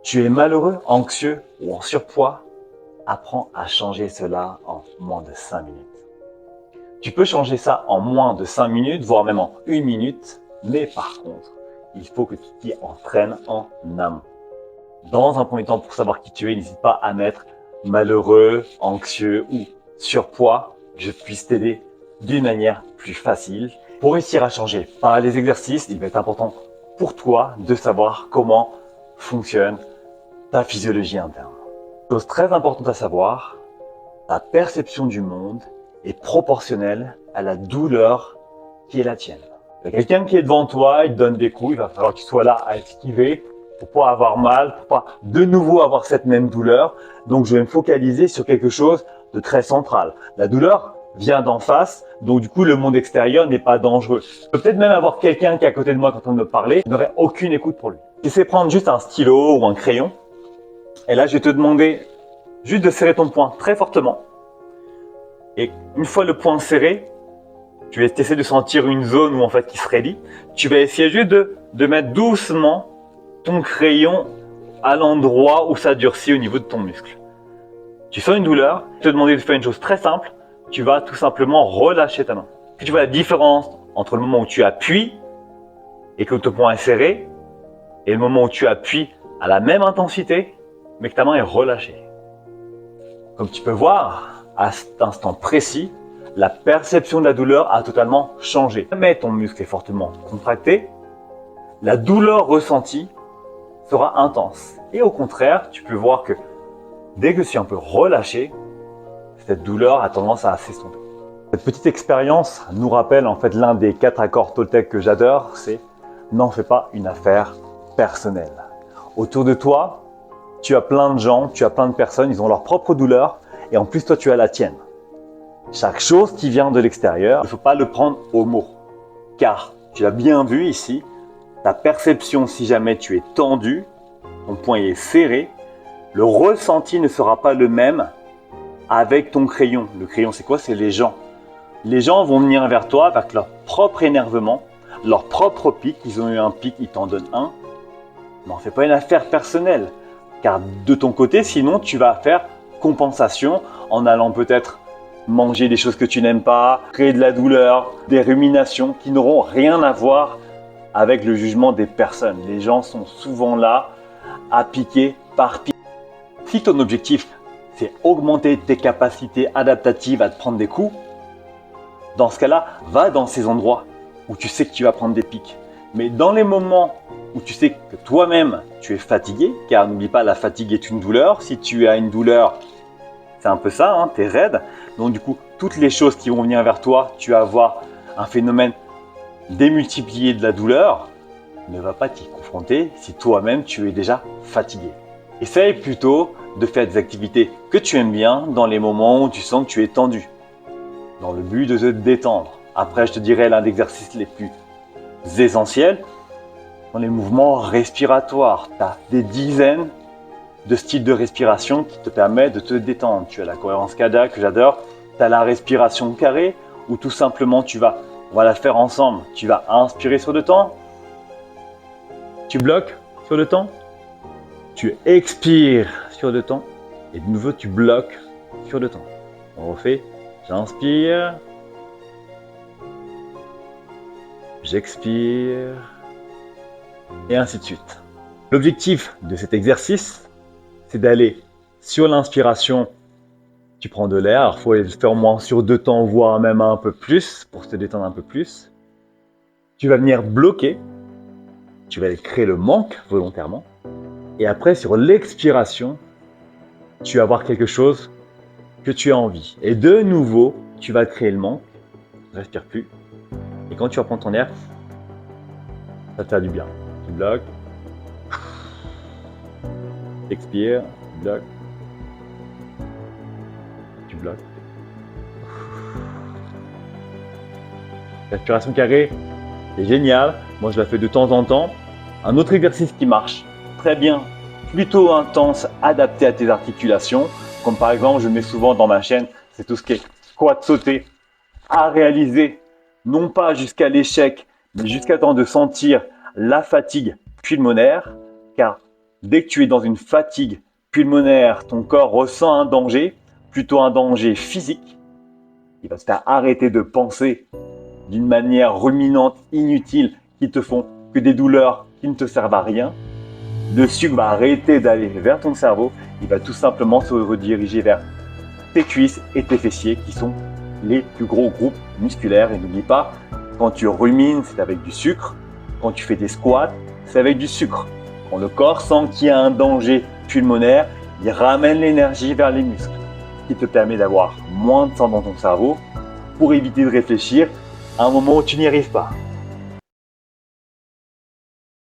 Tu es malheureux, anxieux ou en surpoids? Apprends à changer cela en moins de 5 minutes. Tu peux changer ça en moins de 5 minutes, voire même en 1 minute, mais par contre, il faut que tu t'y entraînes en amont. Dans un premier temps, pour savoir qui tu es, n'hésite pas à mettre malheureux, anxieux ou surpoids, que je puisse t'aider d'une manière plus facile. Pour réussir à changer par les exercices, il va être important pour toi de savoir comment fonctionne ta physiologie interne. Chose très importante à savoir, ta perception du monde est proportionnelle à la douleur qui est la tienne. Il y a quelqu'un qui est devant toi, il te donne des coups, il va falloir qu'il soit là à esquiver pour pas avoir mal, pour pas de nouveau avoir cette même douleur. Donc je vais me focaliser sur quelque chose de très central. La douleur vient d'en face, donc du coup le monde extérieur n'est pas dangereux. Je peux peut-être même avoir quelqu'un qui est à côté de moi quand on me parlait, je n'aurai aucune écoute pour lui. Essaie de prendre juste un stylo ou un crayon. Et là, je vais te demander juste de serrer ton poing très fortement. Et une fois le poing serré, tu vas essayer de sentir une zone où en fait qui se raidit. Tu vas essayer juste de mettre doucement ton crayon à l'endroit où ça durcit au niveau de ton muscle. Tu sens une douleur, je vais te demander de faire une chose très simple. Tu vas tout simplement relâcher ta main. Tu vois la différence entre le moment où tu appuies et que ton poing est serré et le moment où tu appuies à la même intensité mais que ta main est relâchée. Comme tu peux voir, à cet instant précis, la perception de la douleur a totalement changé. Mais ton muscle est fortement contracté, la douleur ressentie sera intense. Et au contraire, tu peux voir que dès que c'est un peu relâché, cette douleur a tendance à s'estomper. Cette petite expérience nous rappelle en fait l'un des 4 accords Toltec que j'adore, c'est « n'en fais pas une affaire personnelle ». Autour de toi, tu as plein de gens, tu as plein de personnes, ils ont leur propre douleur et en plus toi tu as la tienne. Chaque chose qui vient de l'extérieur, il ne faut pas le prendre au mot. Car tu l'as bien vu ici, ta perception si jamais tu es tendu, ton poing est serré, le ressenti ne sera pas le même avec ton crayon. Le crayon c'est quoi? C'est les gens. Les gens vont venir vers toi avec leur propre énervement, leur propre pic. Ils ont eu un pic, ils t'en donnent un. N'en fais pas une affaire personnelle. Car de ton côté, sinon, tu vas faire compensation en allant peut-être manger des choses que tu n'aimes pas, créer de la douleur, des ruminations qui n'auront rien à voir avec le jugement des personnes. Les gens sont souvent là à piquer par piquer. Si ton objectif, c'est augmenter tes capacités adaptatives à te prendre des coups, dans ce cas-là, va dans ces endroits où tu sais que tu vas prendre des pics. Mais dans les moments où tu sais que toi-même, tu es fatigué, car n'oublie pas, la fatigue est une douleur. Si tu as une douleur, c'est un peu ça, hein, tu es raide. Donc du coup, toutes les choses qui vont venir vers toi, tu vas avoir un phénomène démultiplié de la douleur. Ne va pas t'y confronter si toi-même, tu es déjà fatigué. Essaye plutôt de faire des activités que tu aimes bien dans les moments où tu sens que tu es tendu, dans le but de te détendre. Après, je te dirai l'un des exercices les plus essentiels, dans les mouvements respiratoires. Tu as des dizaines de styles de respiration qui te permettent de te détendre. Tu as la cohérence cardiaque que j'adore. Tu as la respiration carrée où tout simplement on va la faire ensemble. Tu vas inspirer sur le temps. Tu bloques sur le temps. Tu expires sur le temps. Et de nouveau, tu bloques sur le temps. On refait. J'inspire. J'expire. Et ainsi de suite. L'objectif de cet exercice, c'est d'aller sur l'inspiration. Tu prends de l'air, il faut le faire au moins sur 2 temps, voire même un peu plus, pour te détendre un peu plus. Tu vas venir bloquer, tu vas aller créer le manque volontairement. Et après, sur l'expiration, tu vas avoir quelque chose que tu as envie. Et de nouveau, tu vas créer le manque, ne respire plus. Et quand tu vas prendre ton air, ça te fait du bien. Tu bloques, expire, tu bloques, tu bloques. Respiration carrée, c'est génial. Moi, je la fais de temps en temps. Un autre exercice qui marche très bien, plutôt intense, adapté à tes articulations, comme par exemple, je mets souvent dans ma chaîne, c'est tout ce qui est squat sauté à réaliser, non pas jusqu'à l'échec, mais jusqu'à temps de sentir la fatigue pulmonaire, car Dès que tu es dans une fatigue pulmonaire, ton corps ressent un danger, plutôt un danger physique. Il va te faire arrêter de penser d'une manière ruminante, inutile, qui te font que des douleurs qui ne te servent à rien. Le sucre va arrêter d'aller vers ton cerveau, il va tout simplement se rediriger vers tes cuisses et tes fessiers qui sont les plus gros groupes musculaires. Et n'oublie pas, quand tu rumines, c'est avec du sucre. Quand tu fais des squats, c'est avec du sucre. Quand le corps sent qu'il y a un danger pulmonaire, il ramène l'énergie vers les muscles, ce qui te permet d'avoir moins de sang dans ton cerveau pour éviter de réfléchir à un moment où tu n'y arrives pas.